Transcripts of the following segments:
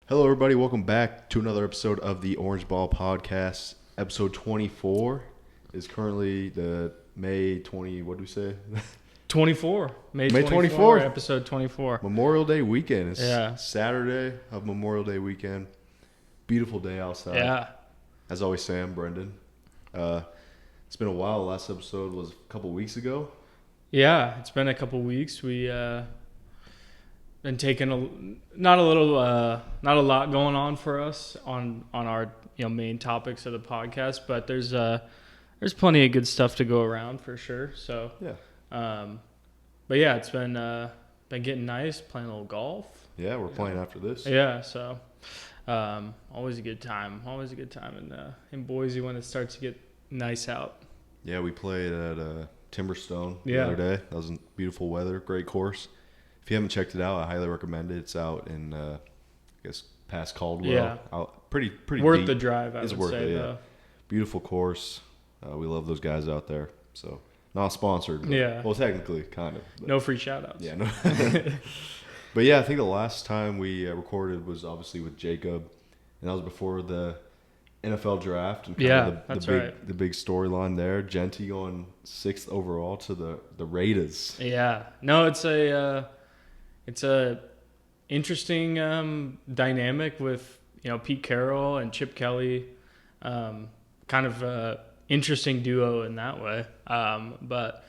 Hello, everybody. Welcome back to another episode of the Orange Ball Podcast. Episode 24 is currently the May 20, what do we say? 24. May May 24th. 24th. Episode 24. Memorial Day weekend. It's Yeah. Saturday of Memorial Day weekend. Beautiful day outside. Yeah. As always, Sam, Brendan. It's been a while. The last episode was a couple weeks ago. Yeah. It's been a couple weeks. We been taking not a lot going on for us on our main topics of the podcast, but there's plenty of good stuff to go around for sure. So yeah. But yeah, it's been getting nice, playing a little golf. Yeah, we're playing after this. Yeah, so always a good time. Always a good time in Boise when it starts to get nice out. Yeah, we played at Timberstone the Yeah. other day. That was beautiful weather, great course. If you haven't checked it out, I highly recommend it. It's out in, I guess, past Caldwell. Yeah. Out pretty Worth deep. the drive, I It's would worth say, it, yeah. though. Beautiful course. We love those guys out there. So, not sponsored. But, Yeah. well, technically, kind of. But, No free shout-outs. yeah, no. But yeah, I think the last time we recorded was obviously with Jacob, and that was before the NFL draft and kind of that's the big right. the big storyline there. Jeanty going 6th overall to the Raiders. Yeah. No, it's a interesting dynamic with Pete Carroll and Chip Kelly. Kind of a interesting duo in that way. But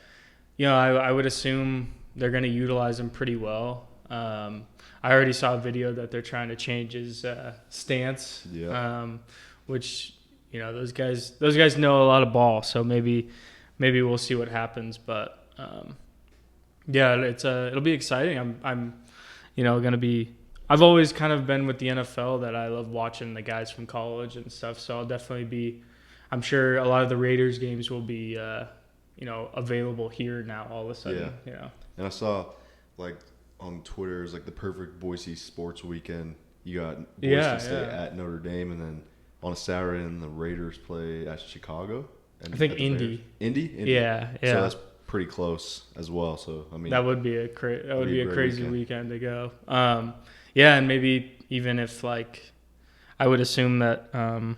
I would assume they're going to utilize him pretty well. I already saw a video that they're trying to change his stance. Yeah. Which those guys know a lot of ball, so maybe we'll see what happens. But yeah, it'll be exciting. I'm gonna be. I've always kind of been with the NFL that I love watching the guys from college and stuff. So I'll definitely be. I'm sure a lot of the Raiders games will be available here now all of a sudden. Yeah. And I saw on Twitter, it's like the perfect Boise sports weekend. You got Boise State at Notre Dame, and then on a Saturday, and the Raiders play at Chicago. And I think Indy. Indy. Yeah. So that's pretty close as well. So I mean, that would be a crazy weekend to go. Yeah, and maybe even if I would assume that a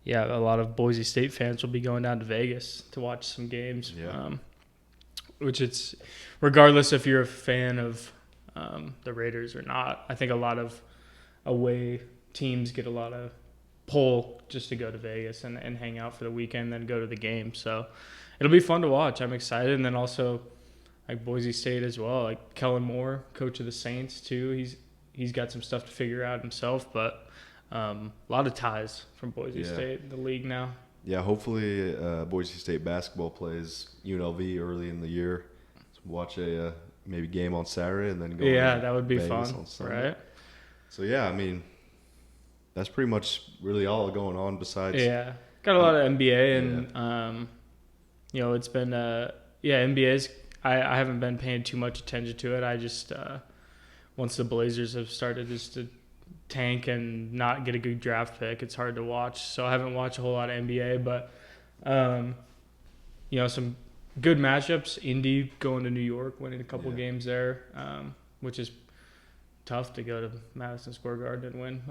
lot of Boise State fans will be going down to Vegas to watch some games. Yeah. Which it's regardless if you're a fan of the Raiders or not. I think a lot of away teams get a lot of pull just to go to Vegas and hang out for the weekend, then go to the game. So it'll be fun to watch. I'm excited. And then also Boise State as well. Kellen Moore, coach of the Saints too. He's got some stuff to figure out himself, but a lot of ties from Boise State in the league now. Yeah, hopefully Boise State basketball plays UNLV early in the year. So watch a maybe game on Saturday and then go. Yeah, that would be Vegas fun, on Sunday. right? So yeah, I mean, that's pretty much really all going on besides. Yeah, got a lot of NBA and it's been NBA's. I haven't been paying too much attention to it. I just once the Blazers have started just to tank and not get a good draft pick, it's hard to watch. So I haven't watched a whole lot of NBA, but some good matchups. Indy going to New York, winning a couple games there, which is tough to go to Madison Square Garden and win.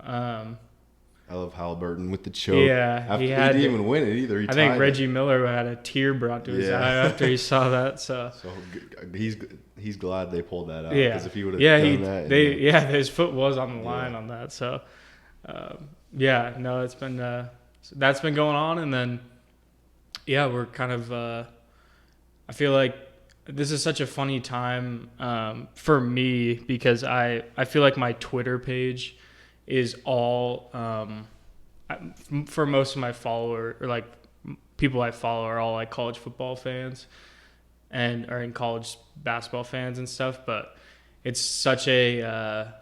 I love Halliburton with the choke. Yeah, he didn't even win it either. I think Reggie Miller had a tear brought to his eye after he saw that. So he's glad they pulled that out. Yeah, because if he would have done that, his foot was on the line on that. So it's been that's been going on, and then we're kind of. I feel like this is such a funny time for me because I feel like my Twitter page is all for most of my followers or people I follow are all college football fans and are in college basketball fans and stuff, but it's such a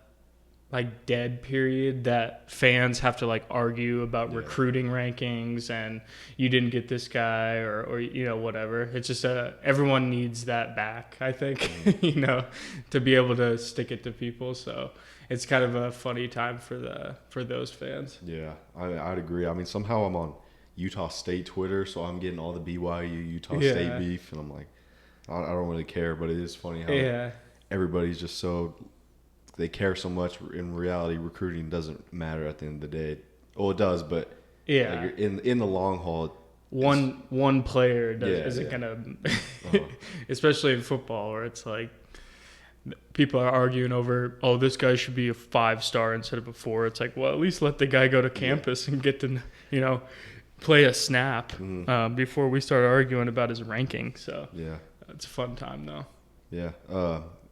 dead period that fans have to argue about recruiting rankings and you didn't get this guy or whatever. It's just everyone needs that back, I think, to be able to stick it to people. So it's kind of a funny time for those fans. Yeah, I'd agree. I mean, somehow I'm on Utah State Twitter, so I'm getting all the BYU Utah State beef, and I'm like, I don't really care, but it is funny how everybody's just so they care so much. In reality, recruiting doesn't matter at the end of the day. Well, it does, but Yeah. like in the long haul, One player isn't yeah. gonna, Uh-huh. especially in football, where it's like people are arguing over, oh, this guy should be a 5-star instead of a 4. It's like, well, at least let the guy go to campus and get to, play a snap before we start arguing about his ranking. So yeah, it's a fun time though. yeah,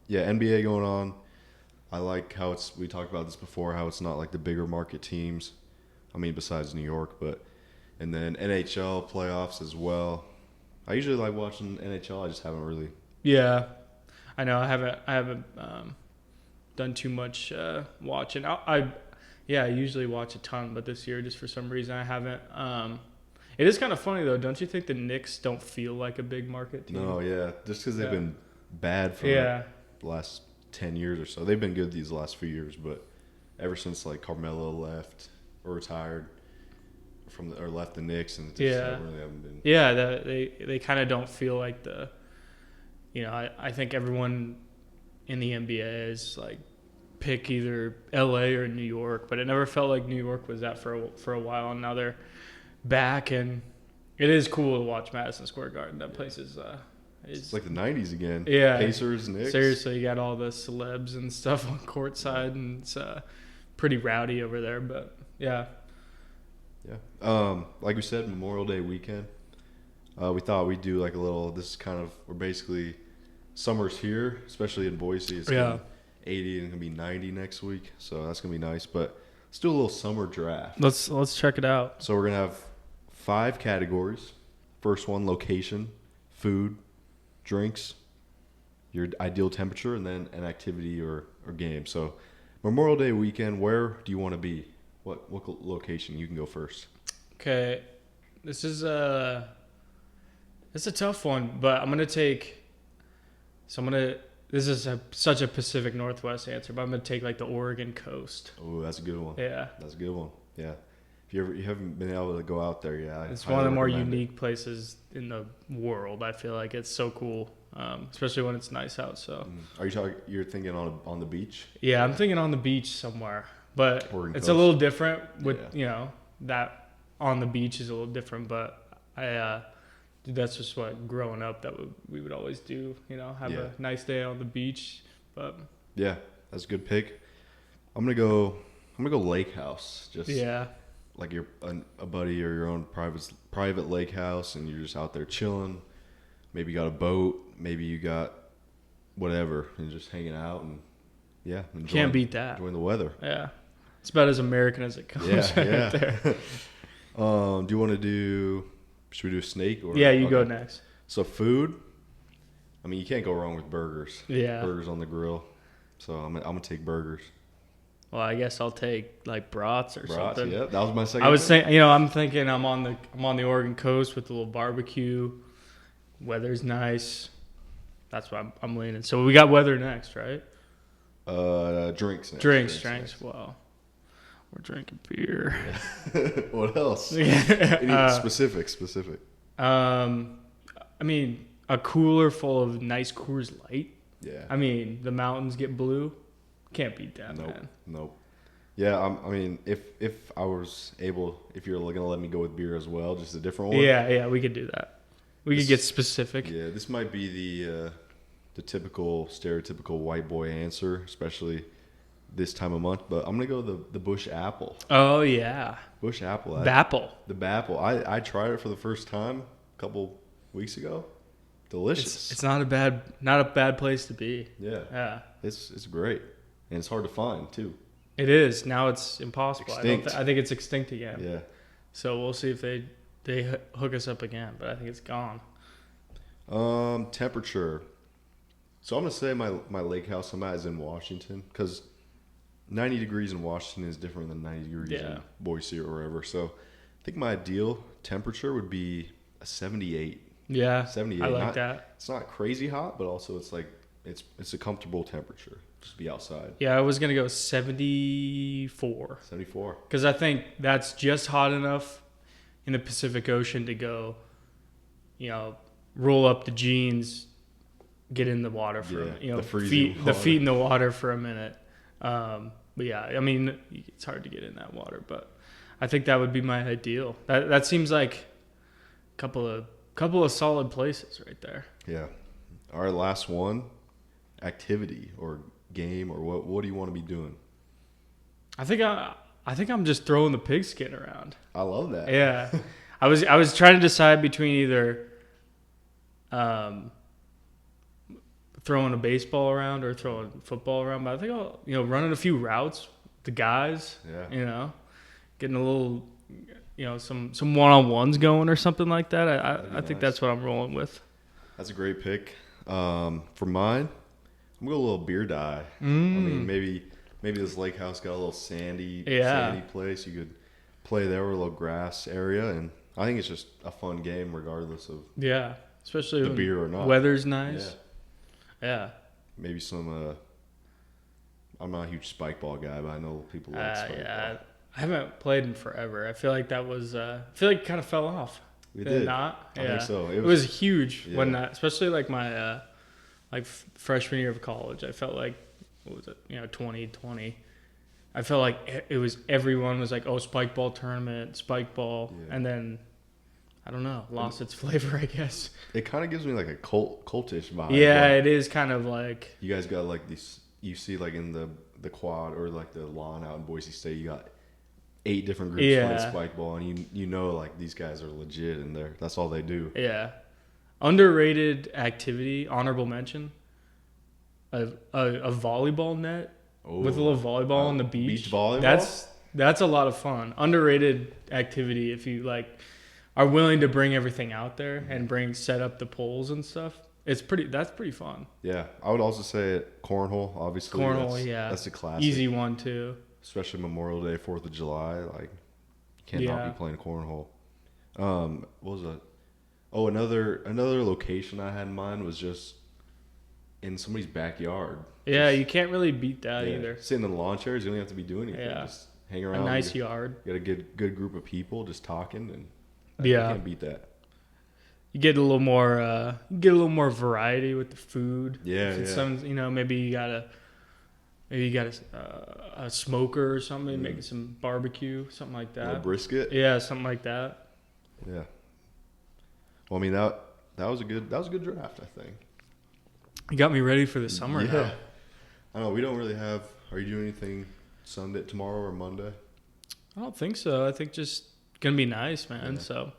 NBA going on. I like how we talked about this before, how it's not like the bigger market teams. I mean, besides New York, and then NHL playoffs as well. I usually like watching NHL. I just haven't really. Yeah, I know. I haven't done too much watching. I usually watch a ton, but this year, just for some reason, I haven't. It is kind of funny though, don't you think the Knicks don't feel like a big market team? No, yeah, just because they've been bad for the last 10 years or so. They've been good these last few years, but ever since like Carmelo left or retired or left the Knicks, and really haven't been. Yeah, they kind of don't feel like the. I think everyone in the NBA is like pick either LA or New York, but it never felt like New York was that for a while, and now they're back, and it is cool to watch Madison Square Garden. That place is it's like the 90s again. Yeah. Pacers, Knicks. Seriously, you got all the celebs and stuff on courtside, and it's pretty rowdy over there, but yeah. Yeah. Like we said, Memorial Day weekend. We thought we'd do like a little, we're basically, summer's here, especially in Boise. It's gonna be 80 and it's going to be 90 next week. So that's going to be nice. But let's do a little summer draft. Let's check it out. So we're going to have 5 categories. First one, location, food, drinks, your ideal temperature, and then an activity or game. So Memorial Day weekend, where do you want to be? What location? You can go first. Okay. This is it's a tough one, but this is such a Pacific Northwest answer, but I'm going to take like the Oregon coast. Oh, that's a good one. Yeah. That's a good one. Yeah. If you haven't been able to go out there, it's one of the more unique places in the world. I feel like it's so cool, especially when it's nice out. So, are you're thinking on the beach? Yeah, I'm thinking on the beach somewhere, but Oregon it's coast. a little different with that on the beach is a little different. But that's just what growing up that we would always do. Have a nice day on the beach. But yeah, that's a good pick. I'm gonna go lake house. Just like you're a buddy or your own private lake house, and you're just out there chilling. Maybe you got a boat, maybe you got whatever, and just hanging out and can't beat that. Enjoying the weather. Yeah, it's about as American as it comes. Yeah. There. Do you want to do? Should we do a snake? Or yeah, you go next. So food. I mean, you can't go wrong with burgers. Yeah, burgers on the grill. So I'm gonna take burgers. Well, I guess I'll take like brats or something. Yeah, that was my second. I was saying, I'm thinking I'm on the Oregon coast with a little barbecue. Weather's nice. That's why I'm leaning. So we got weather next, right? Drinks next. Drinks. Well, we're drinking beer. What else? Any specific. I mean, a cooler full of nice Coors Light. Yeah. I mean, the mountains get blue. Can't beat that, man. Nope. Yeah, I mean, if I was able, if you're gonna let me go with beer as well, just a different one. Yeah, we could do that. We could get specific. Yeah, this might be the stereotypical white boy answer, especially this time of month. But I'm gonna go the Bush Apple. Oh yeah. Bush Apple. Bapple. The Bapple. I tried it for the first time a couple weeks ago. Delicious. It's not a bad place to be. Yeah. It's great. And it's hard to find, too. It is. Now it's impossible. Extinct. I think it's extinct again. Yeah. So we'll see if they hook us up again, but I think it's gone. Temperature. So I'm going to say my lake house I'm at is in Washington, because 90 degrees in Washington is different than 90 degrees in Boise or wherever. So I think my ideal temperature would be a 78. Yeah, 78. I like that. It's not crazy hot, but also it's like it's a comfortable temperature. Just be outside. Yeah, I was going to go 74. 74. Because I think that's just hot enough in the Pacific Ocean to go, roll up the jeans, get in the water for a minute. the feet in the water for a minute. But yeah, I mean, it's hard to get in that water, but I think that would be my ideal. That seems like a couple of solid places right there. Yeah. All right, last one. Activity or game, or what do you want to be doing? I think I'm just throwing the pigskin around. I love that. Yeah. I was trying to decide between either throwing a baseball around or throwing football around, but I think I'll, running a few routes, the guys, getting a little, some one-on-ones going or something like that. I think that's what I'm rolling with. That's a great pick. For mine, I'm going a little beer die. I mean, maybe this lake house got a little sandy place. You could play there with a little grass area, and I think it's just a fun game regardless of especially the beer or not. Weather's nice. Yeah. Maybe some. I'm not a huge spike ball guy, but I know people like spike ball. I haven't played in forever. I feel like that was. I feel like it kind of fell off. It did not. I think so. It was huge when, especially like my freshman year of college. I felt like, what was it? 2020. I felt like everyone was like, oh, spike ball tournament, spike ball, and then I don't know, lost its flavor, I guess. It kind of gives me like a cultish vibe. Yeah, it is kind of like. You guys got like these. You see like in the quad or like the lawn out in Boise State, you got 8 different groups playing spike ball, and you know like these guys are legit and that's all they do. Yeah. Underrated activity, honorable mention. A volleyball net with a little volleyball on the beach. Beach volleyball. That's a lot of fun. Underrated activity if you are willing to bring everything out there and set up the poles and stuff. That's pretty fun. Yeah, I would also say cornhole. Obviously, that's a classic. Easy one too. Especially Memorial Day, 4th of July, like you can't not be playing cornhole. What was it? Oh, another location I had in mind was just in somebody's backyard. Yeah, you can't really beat that either. Sitting in the lawn chairs, you don't have to be doing anything. Yeah. Just hang around. A nice yard. You got a good group of people just talking, and you can't beat that. You get a little more variety with the food. Yeah. Some, maybe you got a smoker or something, making some barbecue, something like that. A brisket. Yeah, something like that. Yeah. Well, I mean that was a good draft, I think. You got me ready for the summer. Yeah. Now. I know we don't really have. Are you doing anything Sunday, tomorrow, or Monday? I don't think so. I think just gonna be nice, man. Yeah. So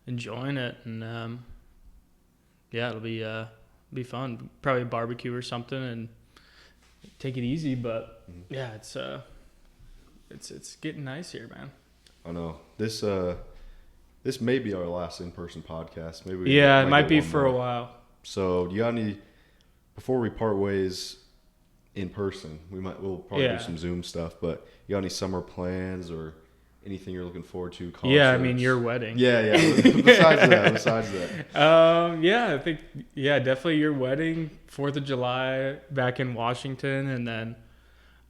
enjoying it, and it'll be fun. Probably a barbecue or something, and take it easy. But it's getting nice here, man. I know this may be our last in-person podcast. Maybe it might be for a while. So do you got any? Before we part ways in person, we'll probably do some Zoom stuff. But you got any summer plans or anything you're looking forward to? Concerts? Yeah, I mean your wedding. Yeah. Besides that. I think definitely your wedding, 4th of July back in Washington, and then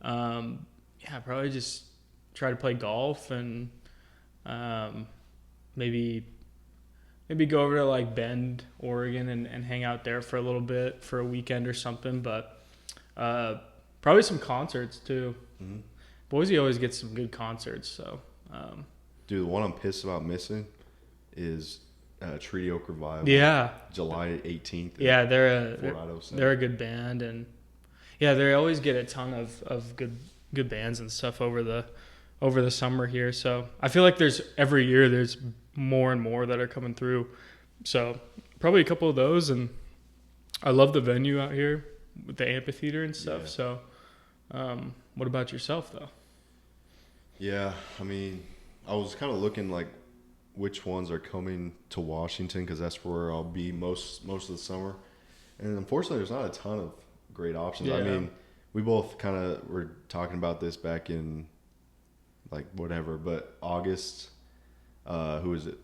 probably just try to play golf and maybe go over to like Bend, Oregon, and hang out there for a little bit for a weekend or something. But probably some concerts too. Mm-hmm. Boise always gets some good concerts. So, dude, the one I'm pissed about missing is Treaty Oak Revival. Yeah, July 18th. Yeah, they're a good band, and they always get a ton of good bands and stuff over the summer here. So I feel like every year there's more and more that are coming through. So probably a couple of those, and I love the venue out here with the amphitheater and stuff. Yeah. So what about yourself though? Yeah, I mean, I was kind of looking like which ones are coming to Washington because that's where I'll be most of the summer. And unfortunately, there's not a ton of great options. Yeah. I mean, we both kind of were talking about this back in but August, who is it?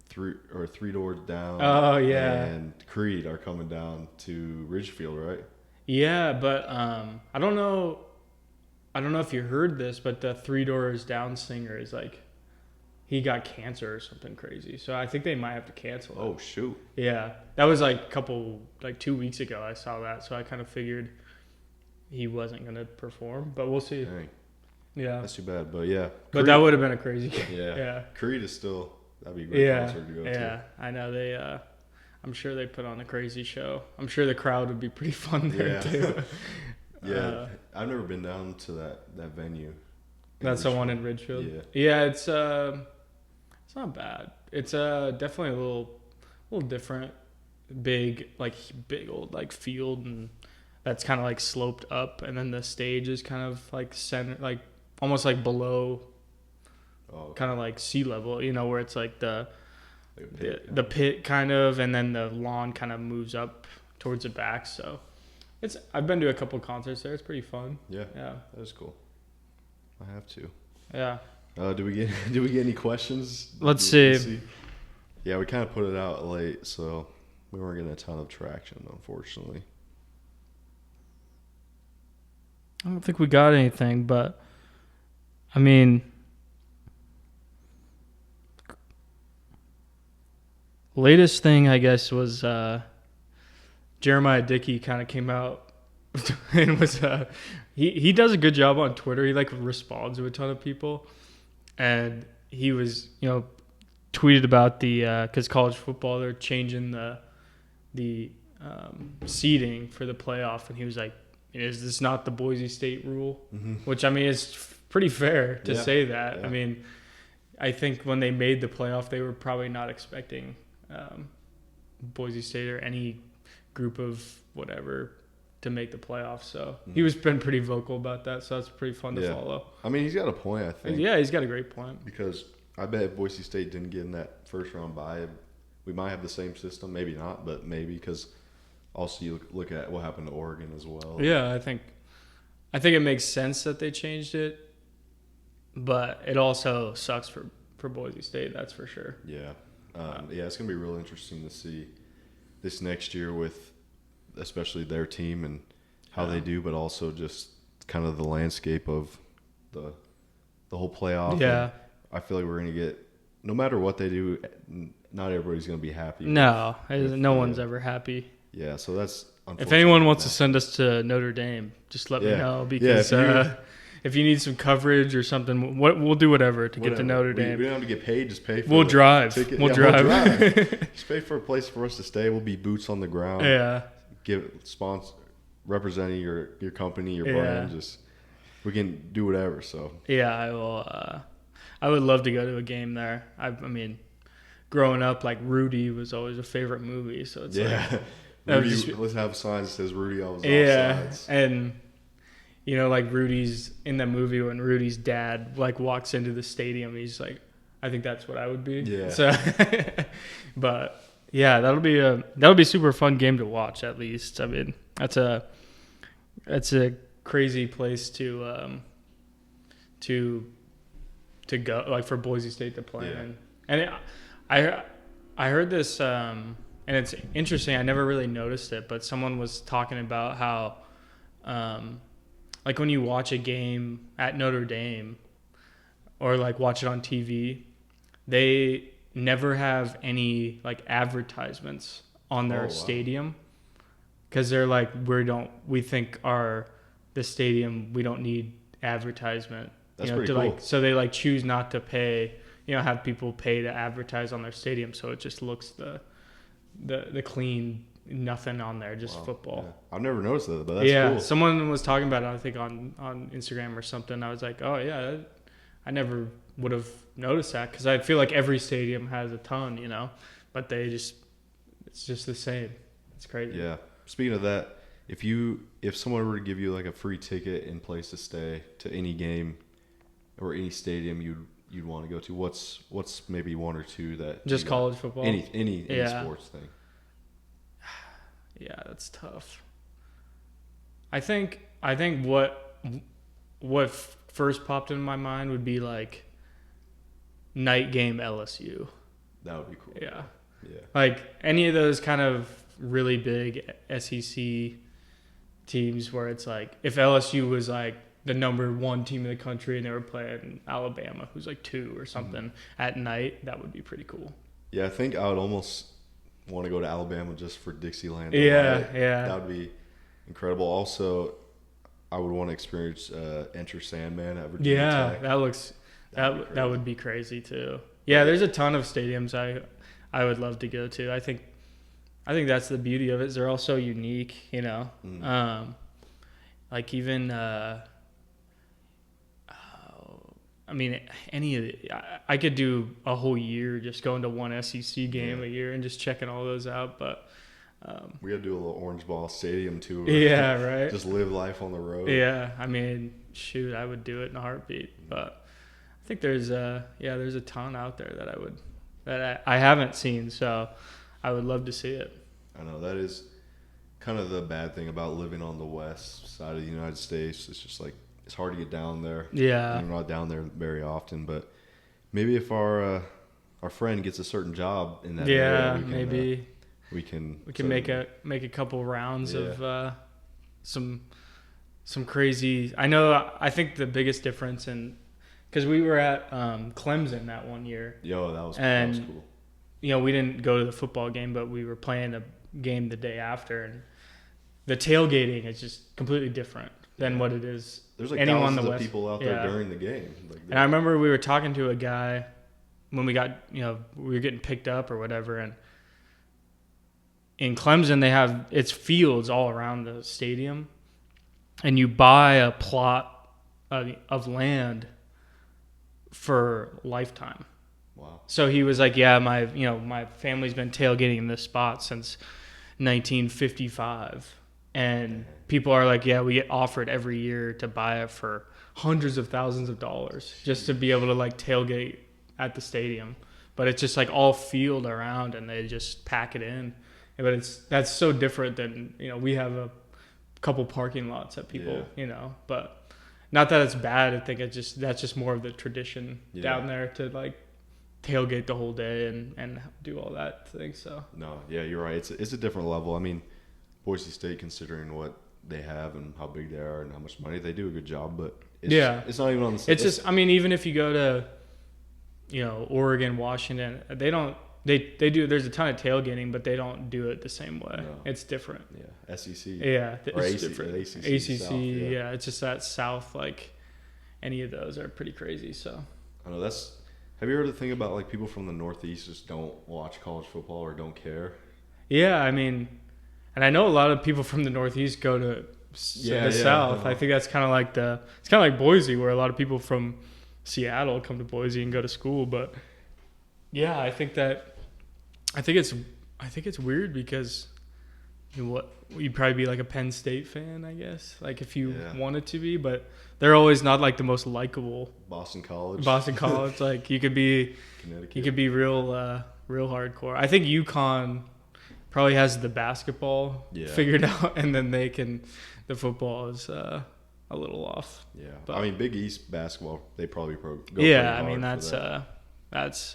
Three Doors Down. Oh yeah. And Creed are coming down to Ridgefield, right? Yeah, but I don't know if you heard this, but the 3 Doors Down singer is he got cancer or something crazy. So I think they might have to cancel it. Oh shoot. Yeah. That was 2 weeks ago I saw that, so I kind of figured he wasn't going to perform, but we'll see. Dang. Yeah. That's too bad, but yeah. But that would have been a crazy game. Yeah. Creed is still, that'd be a great concert to go to. Yeah, I know they, I'm sure they put on a crazy show. I'm sure the crowd would be pretty fun there too. Yeah, I've never been down to that venue. That's the one in Ridgefield? Yeah, it's not bad. It's definitely a little different. Big old like field, and that's kind of like sloped up, and then the stage is kind of like center, like almost like below, kind of like sea level, where it's like the pit kind of, and then the lawn kind of moves up towards the back. So I've been to a couple concerts there. It's pretty fun. Yeah, that is cool. I have to. Yeah. Do we get any questions? Let's see. Yeah, we kind of put it out late, so we weren't getting a ton of traction, unfortunately. I don't think we got anything, but I mean, latest thing I guess was Jeremiah Dickey kind of came out and was he does a good job on Twitter. He like responds to a ton of people, and he was tweeted about the because college football, they're changing the seeding for the playoff, and he was like, is this not the Boise State rule? Mm-hmm. Which I mean is pretty fair to say that. Yeah. I mean, I think when they made the playoff, they were probably not expecting Boise State or any group of whatever to make the playoffs. So he was been pretty vocal about that. So that's pretty fun to follow. I mean, he's got a point, I think. Yeah, he's got a great point. Because I bet if Boise State didn't get in that first round bye, we might have the same system. Maybe not, but maybe, because also you look at what happened to Oregon as well. Yeah, I think it makes sense that they changed it, but it also sucks for Boise State. That's for sure. Yeah. It's going to be real interesting to see this next year with especially their team and how they do, but also just kind of the landscape of the whole playoff. Yeah. And I feel like we're going to get, no matter what they do, not everybody's going to be happy. No, no one's ever happy. Yeah, so that's if anyone wants to send us to Notre Dame, just let me know, because if you need some coverage or something, we'll do whatever to get to Notre Dame. We don't have to get paid, just pay for We'll drive. Ticket. We'll drive. Just pay for a place for us to stay. We'll be boots on the ground. Yeah. Representing your company, your brand. Just we can do whatever. So yeah, I will. I would love to go to a game there. I mean, growing up, like Rudy was always a favorite movie, so it's Rudy, let's have signs that says Rudy always offsides. And like Rudy's in that movie, when Rudy's dad like walks into the stadium, he's like, I think that's what I would be. Yeah. So, but yeah, that'll be a super fun game to watch. At least, I mean, that's a crazy place to go, like for Boise State to play in. And I heard this, and it's interesting. I never really noticed it, but someone was talking about how, like when you watch a game at Notre Dame, or like watch it on TV, they never have any like advertisements on their stadium, because they're like, we think the stadium, we don't need advertisement. That's pretty cool. So they like choose not to pay, have people pay to advertise on their stadium, so it just looks the clean, nothing on there, just football. Yeah. I've never noticed that, but that's cool. Yeah, someone was talking about it, I think on Instagram or something. I was like, oh yeah, I never would have noticed that, because I feel like every stadium has a ton, but it's just the same. It's crazy. Yeah. Speaking of that, if someone were to give you like a free ticket and place to stay to any game or any stadium you'd want to go to, what's maybe one or two that just college football, any sports thing? Yeah, that's tough. I think what first popped in my mind would be like night game LSU. That would be cool. Yeah. Like any of those kind of really big SEC teams where it's like, if LSU was like the number one team in the country and they were playing Alabama, who's like 2 or something, at night, that would be pretty cool. Yeah, I think I would almost want to go to Alabama just for Dixieland. Yeah. That would be incredible. Also, I would want to experience Enter Sandman at Virginia Yeah, Tech. that would be crazy too. Yeah, there's a ton of stadiums I would love to go to. I think that's the beauty of it. Is they're all so unique, you know. Like even I mean, any of the, I could do a whole year just going to one SEC game a year and just checking all those out. But we got to do a little Orange Ball Stadium tour. Yeah, right. Just live life on the road. Yeah, I mean, shoot, I would do it in a heartbeat. But I think there's there's a ton out there that I haven't seen, so I would love to see it. I know that is kind of the bad thing about living on the west side of the United States. It's just like it's hard to get down there. Yeah, we're not down there very often, but maybe if our friend gets a certain job in that area, maybe we can make a couple rounds of some crazy. I think the biggest difference because we were at Clemson that one year. That was cool. You know, we didn't go to the football game, but we were playing a game the day after, and the tailgating is just completely different than what it is. There's like thousands of people out there during the game. And I remember we were talking to a guy when we got, we were getting picked up or whatever, and in Clemson it's fields all around the stadium, and you buy a plot of land for lifetime. Wow. So he was like, yeah, my family's been tailgating in this spot since 1955. And people are like, yeah, we get offered every year to buy it for hundreds of thousands of dollars just to be able to like tailgate at the stadium. But it's just like all field around, and they just pack it in. But that's so different than, we have a couple parking lots that people, but not that it's bad. I think that's just more of the tradition down there to like tailgate the whole day and do all that thing. So no, yeah, you're right. It's a different level. I mean, Boise State, considering what they have and how big they are and how much money they do, a good job. But it's not even on the same. It's just, I mean, even if you go to, Oregon, Washington, they don't. They do. There's a ton of tailgating, but they don't do it the same way. No. It's different. Yeah, SEC. Yeah, it's different. ACC. South, it's just that South. Like any of those are pretty crazy. So I know that's. Have you heard the thing about like people from the Northeast just don't watch college football or don't care? Yeah, I mean, and I know a lot of people from the Northeast go to the South. I think that's kind of like it's kind of like Boise, where a lot of people from Seattle come to Boise and go to school. But yeah, I think it's weird because you'd probably be like a Penn State fan, I guess, like if you wanted to be, but they're always not like the most likable. Boston College, like you could be real hardcore. I think UConn probably has the basketball figured out, and then the football is a little off. Yeah, but, I mean, Big East basketball, they probably go. Yeah, I mean that's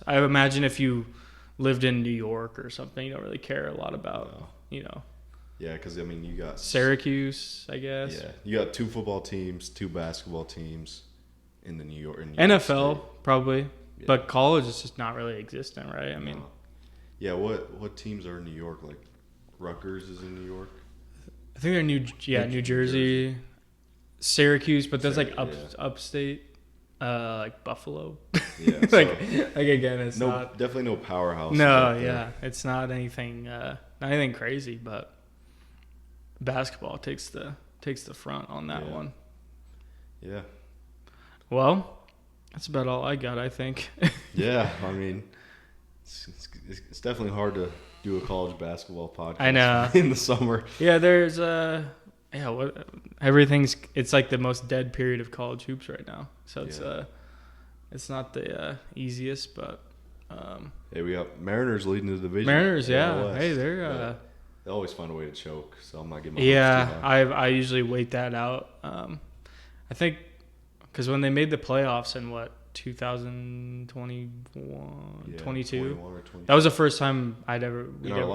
I imagine if you lived in New York or something, you don't really care a lot about Yeah, because I mean you got Syracuse, I guess. Yeah, you got 2 football teams, 2 basketball teams in the New York. NFL probably, but college is just not really existent, right? I mean, yeah. What teams are in New York? Like Rutgers is in New York. I think they're New Jersey, Syracuse, but that's like upstate. Like Buffalo. Yeah. like again, it's definitely no powerhouse. No, it's not anything crazy, but basketball takes the front on that one. Yeah. Well, that's about all I got, I think. Yeah, I mean, it's definitely hard to do a college basketball podcast. I know. In the summer. Yeah, there's it's like the most dead period of college hoops right now. So it's not the easiest, but hey, we got Mariners leading the division. Mariners, yeah. Hey, they always find a way to choke, so I'm not getting my hopes too high. I usually wait that out. I think because when they made the playoffs in 2021, 22, that was the first time I'd ever in our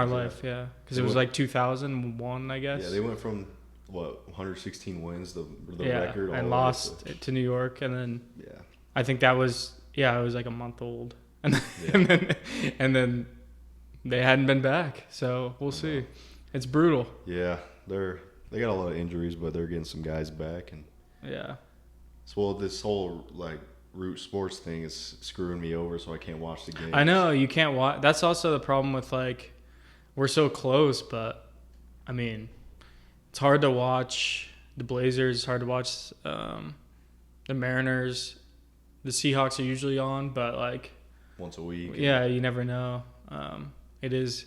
life, because it was like 2001, I guess. Yeah, they went from 116 wins, the record, and lost to New York, and then I think that was I was like a month old, and then they hadn't been back, so we'll see. It's brutal. Yeah, they're They got a lot of injuries, but they're getting some guys back. And yeah. So this whole like root sports thing is screwing me over, so I can't watch the games. I know you can't watch. That's also the problem with like we're so close, but I mean, it's hard to watch the Blazers. It's hard to watch the Mariners. The Seahawks are usually on, but like once a week. Yeah, you never know. It is.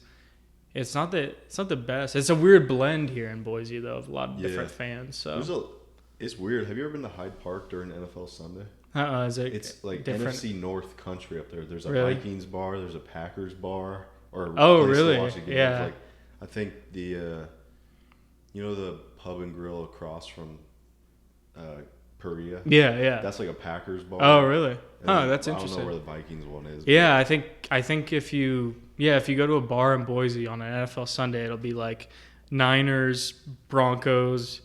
It's not the best. It's a weird blend here in Boise, though, of a lot of different fans. So it's weird. Have you ever been to Hyde Park during NFL Sunday? Is it? It's like different? NFC North country up there. There's a Really? Vikings bar. There's a Packers bar. Or Really? To watch a game. Yeah. Like, I think the the pub and grill across from Perea. Yeah. That's like a Packers bar. Oh, really? And That's I interesting. don't know where the Vikings one is. Yeah, I think if you go to a bar in Boise on an NFL Sunday, it'll be like Niners, Broncos,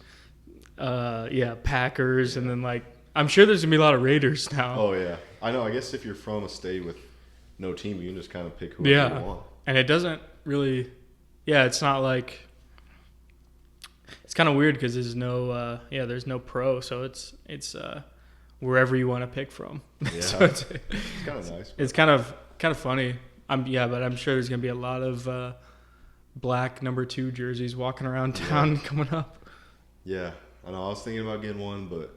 Packers, and then like I'm sure there's gonna be a lot of Raiders now. Oh yeah, I know. I guess if you're from a state with no team, you can just kind of pick whoever you want. And it doesn't really, it's not like. It's kind of weird because there's no pro, so it's wherever you want to pick from. Yeah, so it's kind of nice. It's kind of funny. But I'm sure there's gonna be a lot of black number 2 jerseys walking around town coming up. Yeah, I know. I was thinking about getting one, but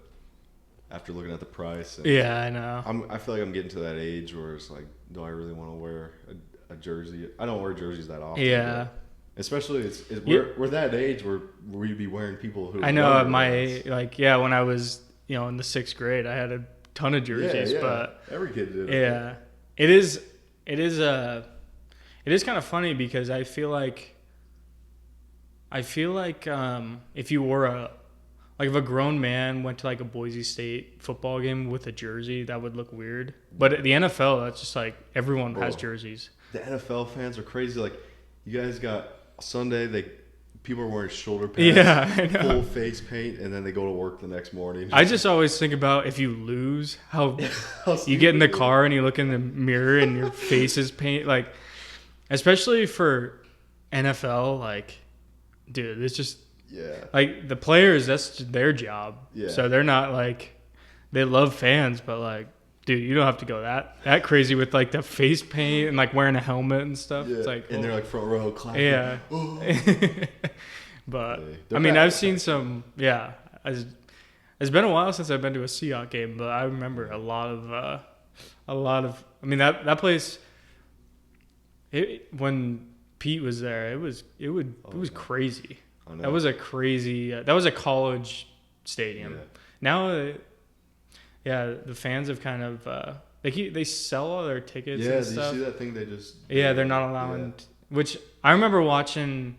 after looking at the price, I know. I feel like I'm getting to that age where it's like, do I really want to wear a jersey? I don't wear jerseys that often. Yeah. Especially we're that age where we'd be wearing people who. I know at my age, when I was in the 6th grade, I had a ton of jerseys, but every kid did. Yeah, it is kind of funny because I feel like if you wore if a grown man went to like a Boise State football game with a jersey, that would look weird. But at the NFL, that's just like everyone has jerseys. The NFL fans are crazy. Like, you guys got Sunday, people are wearing shoulder pads, full face paint, and then they go to work the next morning. I just always think about if you lose, how you get in the car and you look in the mirror and your face is paint. Like, especially for NFL, like, dude, it's just like the players. That's just their job. Yeah. So they're not like they love fans, but like, dude, you don't have to go that crazy with like the face paint and like wearing a helmet and stuff. Yeah. It's like, and they're like front row clapping. Yeah. But I mean, I've seen some. Yeah, it's been a while since I've been to a Seahawks game, but I remember a lot of. I mean, that place. When Pete was there, it was crazy. I know. That was a crazy. That was a college stadium. Yeah. Now, the fans have kind of they sell all their tickets. Yeah, and stuff. Did you see that thing they just? They're not allowing. Which I remember watching.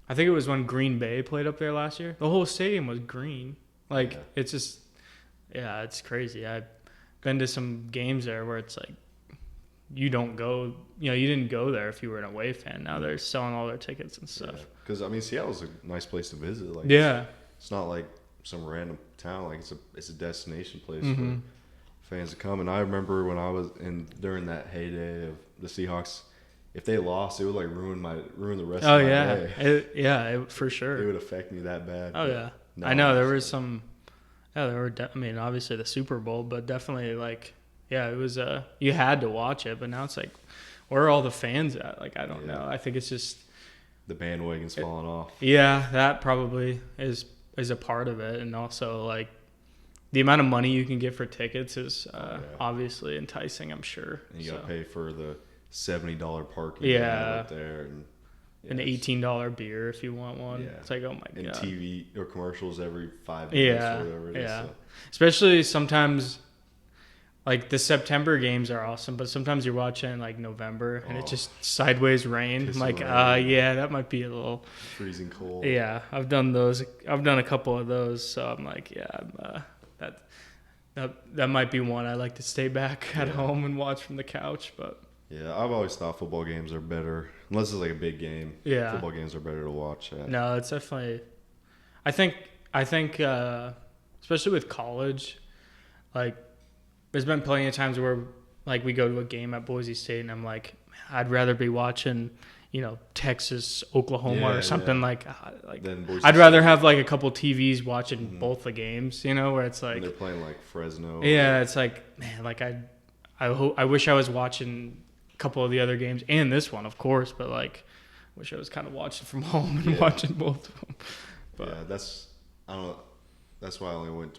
I think it was when Green Bay played up there last year. The whole stadium was green. Like it's just, it's crazy. I've been to some games there where it's like, you don't go. You didn't go there if you were an away fan. Now they're selling all their tickets and stuff. Because I mean, Seattle's a nice place to visit. Like, it's not like some random town. Like it's a destination place for fans to come. And I remember when I was during that heyday of the Seahawks, if they lost, it would like ruin the rest of my day. For sure. It would affect me that bad. Oh yeah, I know there was some. Yeah, there were. I mean, obviously the Super Bowl, but definitely like, it was. You had to watch it, but now it's like, where are all the fans at? Like, I don't know. I think it's just the bandwagon's falling off. Yeah, that probably is a part of it, and also like the amount of money you can get for tickets is obviously enticing. I'm sure. And you got to pay for the $70 parking up there, and an $18 beer if you want one. It's like, oh my god. And TV or commercials every 5 minutes or whatever it is. So. Especially sometimes, like the September games are awesome, but sometimes you're watching like November and it just sideways rain. I'm like, that might be a little freezing cold. Yeah, I've done those. I've done a couple of those, so I'm like, that might be one I like to stay back at home and watch from the couch, but. Yeah, I've always thought football games are better, unless it's like a big game. Yeah, football games are better to watch. No, it's definitely. I think, especially with college, like, there's been plenty of times where like we go to a game at Boise State, and I'm like, I'd rather be watching, Texas, Oklahoma or something like I'd State. rather have like a couple TVs watching both the games, where it's like and they're playing like Fresno. Yeah, it's like, man, like I wish I was watching a couple of the other games and this one, of course, but like wish I was kind of watching from home and watching both of them. But I don't know. That's why I only went.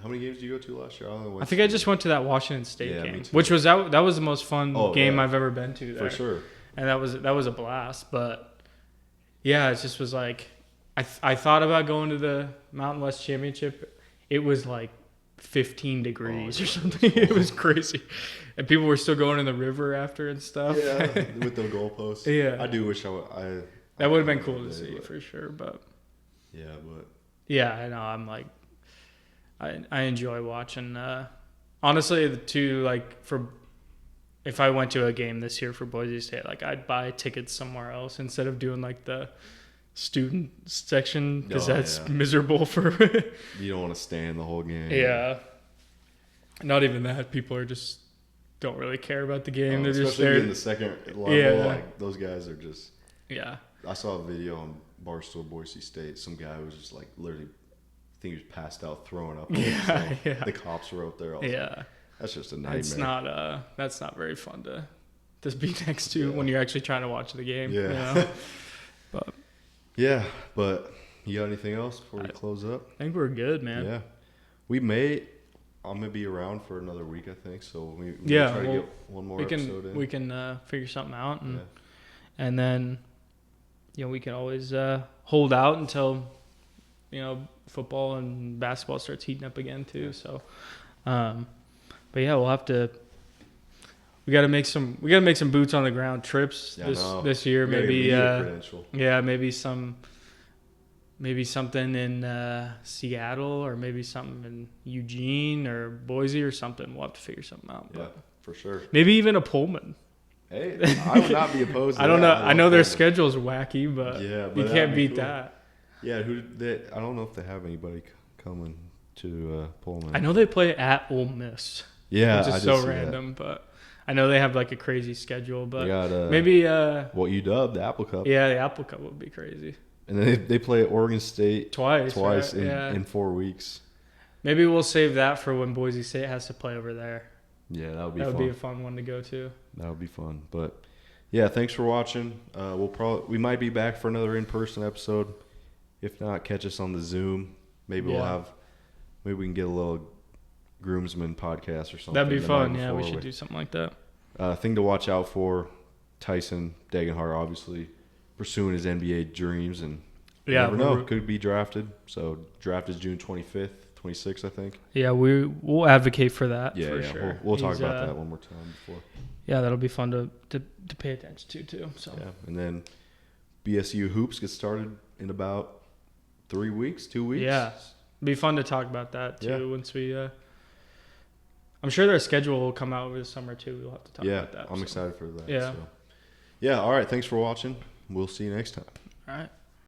How many games did you go to last year? I think I just went to that Washington State game, which was that was the most fun game I've ever been to there. For sure. And that was a blast. But yeah, it just was like I thought about going to the Mountain West Championship. It was like 15 degrees or something. It was crazy. And people were still going in the river after and stuff. Yeah, with the goalposts. Yeah. I do wish that would have been cool to see for sure, but yeah, I know. I'm like, I enjoy watching. Honestly, the two if I went to a game this year for Boise State, like I'd buy tickets somewhere else instead of doing like the student section because that's miserable for. You don't want to stand the whole game. Yeah. Not even that. People don't really care about the game. They're just there in the second level. Yeah. Like those guys are just. Yeah. I saw a video on Barstool Boise State. Some guy was just like literally, I think he was passed out throwing up. Yeah. The cops were out there. That's just a nightmare. That's not very fun to be next to when you're actually trying to watch the game. Yeah. But you got anything else before we close up? I think we're good, man. Yeah. I'm gonna be around for another week, I think. So we try to get one more episode in. We can figure something out, and then we can always hold out until football and basketball starts heating up again too. So, but yeah, we'll have to. We got to make some boots on the ground trips this year. Maybe maybe something in Seattle or maybe something in Eugene or Boise or something. We'll have to figure something out. Yeah, for sure. Maybe even a Pullman. Hey, I would not be opposed to I don't know. I know their schedule's wacky, but you can't beat that. Yeah, I don't know if they have anybody coming to Pullman. I know they play at Ole Miss. Yeah, which is so random, but I know they have like a crazy schedule. But maybe UW, the Apple Cup. Yeah, the Apple Cup would be crazy. And then they play Oregon State twice right? in 4 weeks. Maybe we'll save that for when Boise State has to play over there. Yeah, that would be a fun one to go to. That would be fun. But yeah, thanks for watching. We might be back for another in-person episode. If not, catch us on the Zoom. Maybe we can get a little groomsman podcast or something. That'd be fun. Yeah, we should do something like that. Thing to watch out for: Tyson Degenhart, obviously pursuing his NBA dreams, and you never know, could be drafted. So draft is June 25th, 26th, I think. Yeah, we'll advocate for that. Yeah, sure. We'll talk about that one more time before. Yeah, that'll be fun to pay attention to too. So yeah, and then BSU hoops gets started in about 2 weeks. Yeah, it'd be fun to talk about that too once we. I'm sure their schedule will come out over the summer too. We'll have to talk about that. I'm excited for that. Yeah. So. Yeah. All right. Thanks for watching. We'll see you next time. All right.